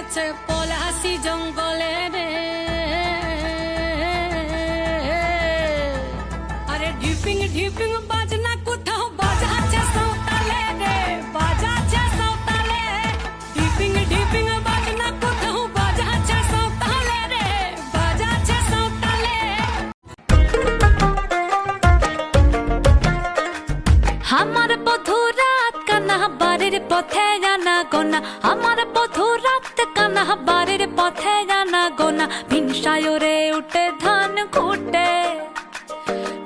গেছে পলাশি জঙ্গলে রে। আরে ঢিপিং ঢিপিং বাজনা কোথাও বাজাচ্ছে সাঁওতালে রে, বাজাচ্ছে সাঁওতালে। ঢিপিং ঢিপিং বাজনা কোথাও বাজাচ্ছে সাঁওতালে রে, বাজাচ্ছে সাঁওতালে। আমার বধূ রাত কানা বাড়ির পথে জানা গোনা, আমার বধূ রাত কানা বাড়ির পথে জানা গোনা। ভিনসায়রে উঠে ধান কুটে,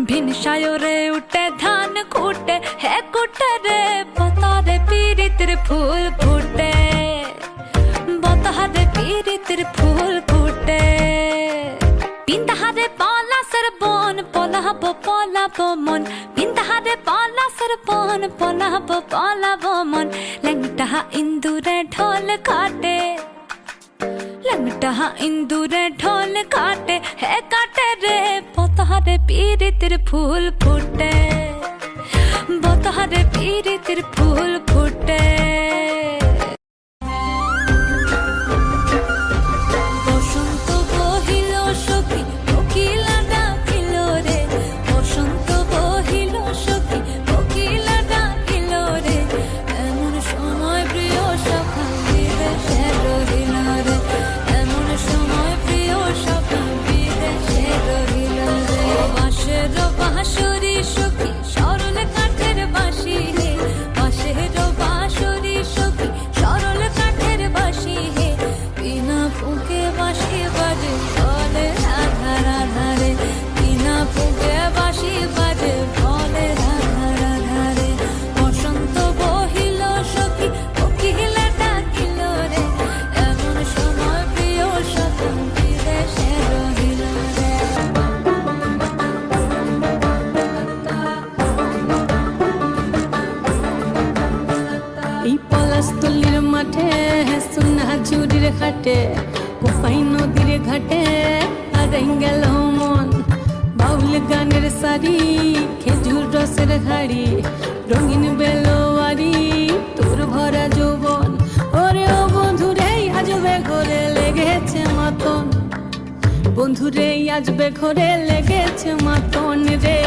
ভিনসায়রে উঠে ধান কুটে, হে কুটে রে বতারে পীড়িতের ফুল ফুটে, বতারে পীড়িতের ফুল ফুটে। পিন্তাহারে পলাশের বন, পলাবো পলাবো মন, পিন্তাহারে পলাশের বন, পলাবো পলাবো মন। ল্যাংটা ইন্দুরে ঢোল কাটে, ল্যাংটা ইন্দুরে ঢোল কাটে, হে কাটে রে বতারে পীড়িতের ফুল ফুটে, বতারে পীড়িতের ফুল ফুটে। বসন্ত বহিল সখী কোকিলা ডাকিল রে, বসন্ত বহিল সখী কোকিলা ডাকিল রে। এমন সময় প্রিয় সখা বিদেশে রহিল রে, এমন সময় প্রিয় সখা বিদেশে রহিল রে। বাঁশের বাঁশরি সখী সরল কাঠের বাঁশি হে, বাঁশের বাঁশরি সখী সরল কাঠের বাঁশি হে। বিনা ফুঁকে বাঁশি বাজে বলে রাধা রাধা রে, বিনা ফুঁকে বাঁশি বাজে বলে রাধা রাধা রে। বসন্ত বহিল সখী কোকিলা ডাকিল রে, এমন সময় প্রিয় সখা বিদেশে রহিল রে। এই পলাশতলির মাঠে সোনা ঝুড়ির খাটে, কোপাই নদীর ঘাটে হারাই গেল মন। বাউল গানের শাড়ি, খেজুর রসের হাড়ি, রঙিন বেলোয়ারি, তোর ভরা যৌবন। ওরে ও বন্ধুরে আজবে ঘরে লেগেছে মাতন, বন্ধুরে আজবে ঘরে লেগেছে মাতন রে,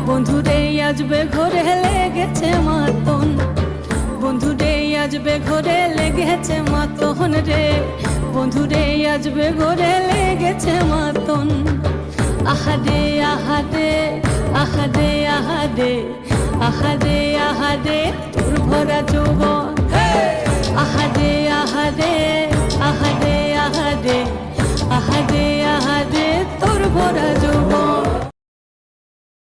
বন্ধুরে আজবে ঘরে লেগেছে মাতন, বন্ধুরে আজবে ঘরে লেগেছে মাতন রে, বন্ধুরে আজবে ঘরে লেগেছে মাতন। আহারে আহারে আহারে আহারে আহারে আহারে তোর ভরা যৌবন।